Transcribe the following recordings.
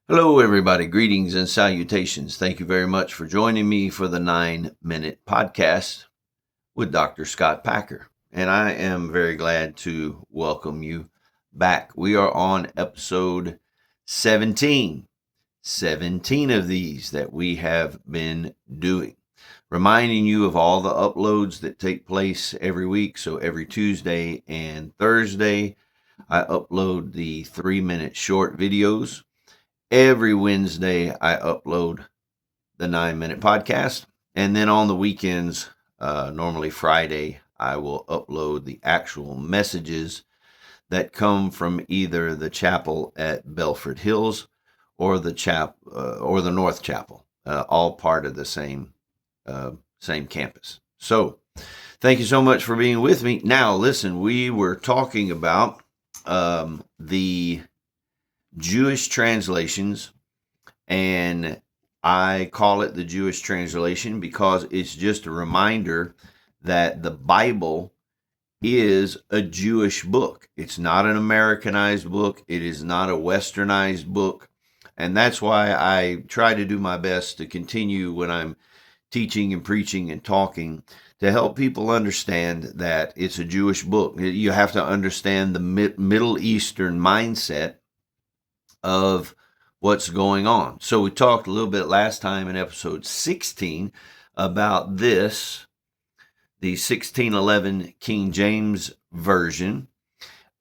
Hello, everybody. Greetings and salutations. Thank you very much for joining me for the 9-Minute Podcast with Dr. Scott Packer. And I am very glad to welcome you back. We are on episode 17. 17 of these that we have been doing. Reminding you of all the uploads that take place every week. So every Tuesday and Thursday, I upload the 3-minute short videos. Every Wednesday, I upload the 9-Minute Podcast. And then on the weekends, normally Friday, I will upload the actual messages that come from either the chapel at Belford Hills or the North Chapel, all part of the same campus. So thank you so much for being with me. Now, listen, we were talking about the Jewish translations, and I call it the Jewish translation because it's just a reminder that the Bible is a Jewish book. It's not an Americanized book. It is not a westernized book. And that's why I try to do my best to continue when I'm teaching and preaching and talking to help people understand that it's a Jewish book. You have to understand the Middle Eastern mindset of what's going on. So we talked a little bit last time in episode 16 about this, the 1611 King James Version,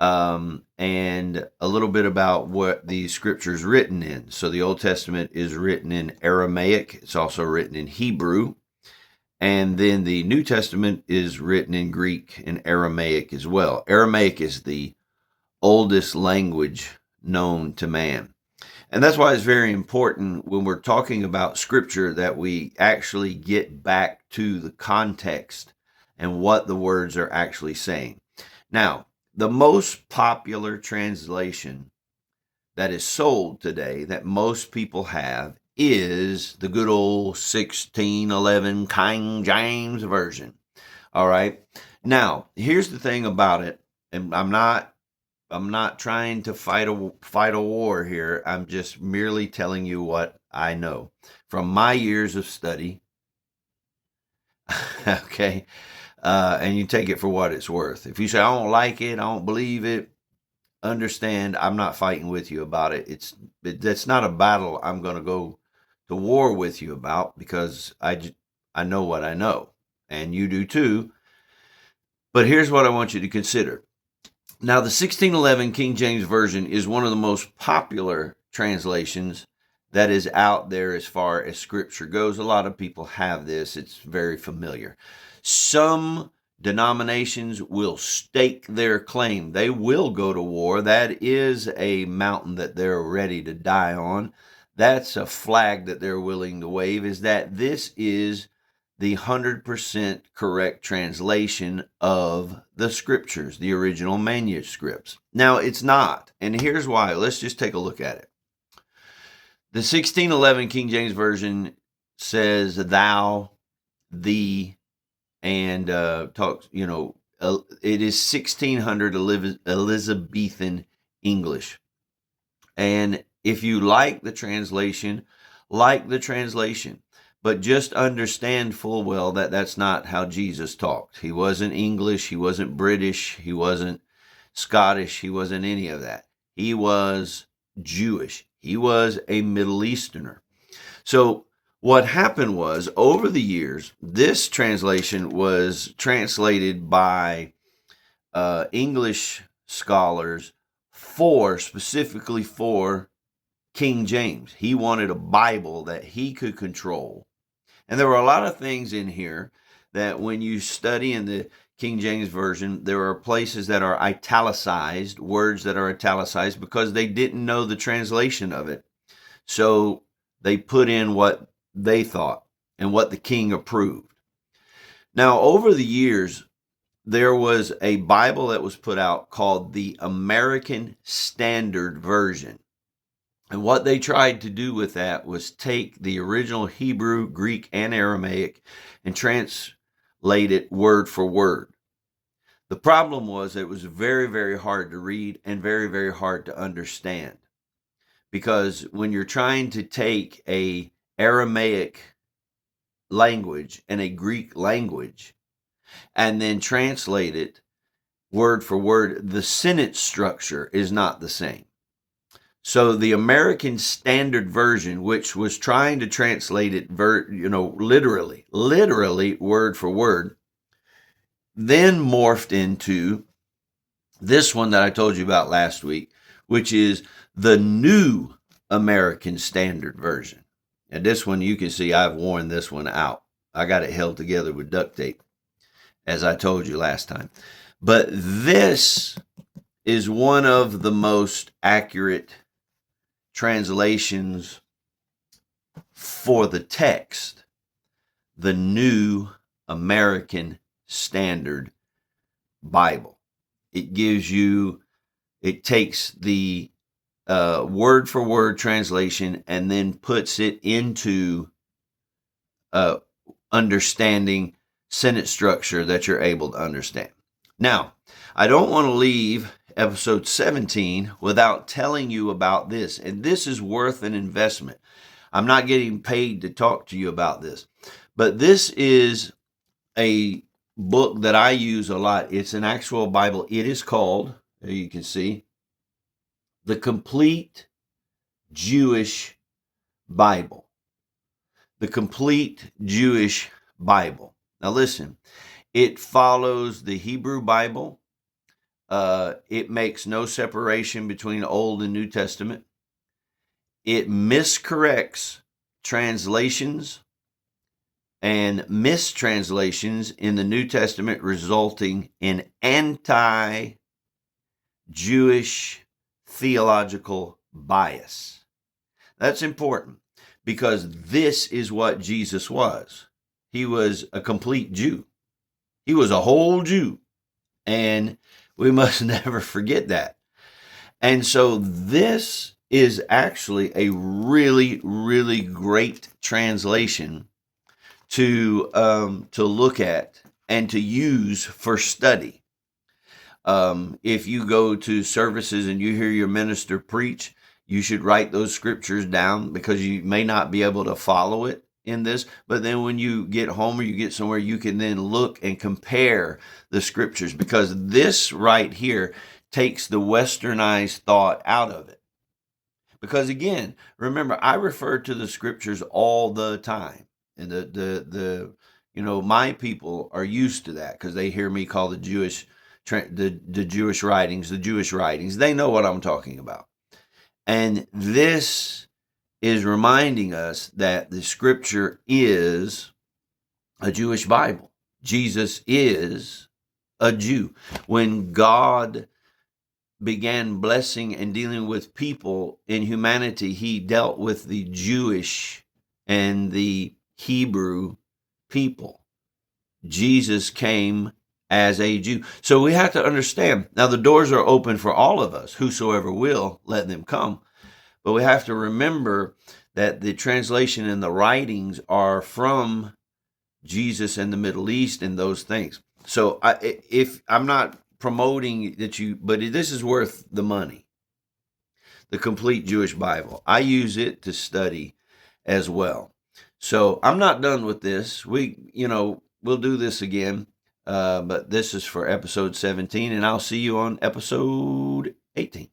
and a little bit about what the scripture's written in. So the Old Testament is written in Aramaic. It's also written in Hebrew. And then the New Testament is written in Greek and Aramaic as well. Aramaic is the oldest language known to man. And that's why it's very important when we're talking about scripture that we actually get back to the context and what the words are actually saying. Now, the most popular translation that is sold today that most people have is the good old 1611 King James Version. All right. Now, here's the thing about it, and I'm not trying to fight a war here. I'm just merely telling you what I know from my years of study. Okay. And you take it for what it's worth. If you say, I don't like it, I don't believe it, understand I'm not fighting with you about it. That's not a battle I'm going to go to war with you about, because I know what I know, and you do too. But here's what I want you to consider. Now, the 1611 King James Version is one of the most popular translations that is out there as far as scripture goes. A lot of people have this. It's very familiar. Some denominations will stake their claim. They will go to war. That is a mountain that they're ready to die on. That's a flag that they're willing to wave, is that this is the 100% correct translation of the scriptures, the original manuscripts. Now, it's not, and here's why. Let's just take a look at it. The 1611 King James Version says thou, thee, and talks, it is 1600 Elizabethan English. And if you like the translation, but just understand full well that that's not how Jesus talked. He wasn't English. He wasn't British. He wasn't Scottish. He wasn't any of that. He was Jewish. He was a Middle Easterner. So what happened was, over the years, this translation was translated by English scholars specifically for King James. He wanted a Bible that he could control. And there were a lot of things in here that when you study in the King James Version, there are places that are italicized, words that are italicized, because they didn't know the translation of it. So they put in what they thought and what the king approved. Now, over the years, there was a Bible that was put out called the American Standard Version. And what they tried to do with that was take the original Hebrew, Greek, and Aramaic and translate it word for word. The problem was it was very, very hard to read and very, very hard to understand, because when you're trying to take a Aramaic language and a Greek language and then translate it word for word, the sentence structure is not the same. So the American Standard Version, which was trying to translate it, literally word for word, then morphed into this one that I told you about last week, which is the New American Standard Version. And this one, you can see I've worn this one out. I got it held together with duct tape, as I told you last time. But this is one of the most accurate translations for the text, the New American Standard Bible. It takes the word for word translation and then puts it into understanding sentence structure that you're able to understand. Now, I don't want to leave episode 17 without telling you about this, and this is worth an investment. I'm not getting paid to talk to you about this, but this is a book that I use a lot. It's an actual Bible. It is called, there you can see, The Complete Jewish Bible. The Complete Jewish Bible. Now listen, it follows the Hebrew Bible. It makes no separation between Old and New Testament. It miscorrects translations and mistranslations in the New Testament, resulting in anti-Jewish theological bias. That's important because this is what Jesus was. He was a complete Jew. He was a whole Jew. And we must never forget that. And so this is actually a really, really great translation to look at and to use for study. If you go to services and you hear your minister preach, you should write those scriptures down because you may not be able to follow it in this. But then when you get home or you get somewhere, you can then look and compare the scriptures, because this right here takes the westernized thought out of it. Because again, remember, I refer to the scriptures all the time. And my people are used to that because they hear me call the Jewish writings. They know what I'm talking about. And this is reminding us that the scripture is a Jewish Bible. Jesus is a Jew. When God began blessing and dealing with people in humanity, he dealt with the Jewish and the Hebrew people. Jesus came as a Jew. So we have to understand, now the doors are open for all of us, whosoever will, let them come. But we have to remember that the translation and the writings are from Jesus and the Middle East and those things. So if I'm not promoting that but this is worth the money. The Complete Jewish Bible. I use it to study as well. So I'm not done with this. We'll do this again. But this is for episode 17, and I'll see you on episode 18.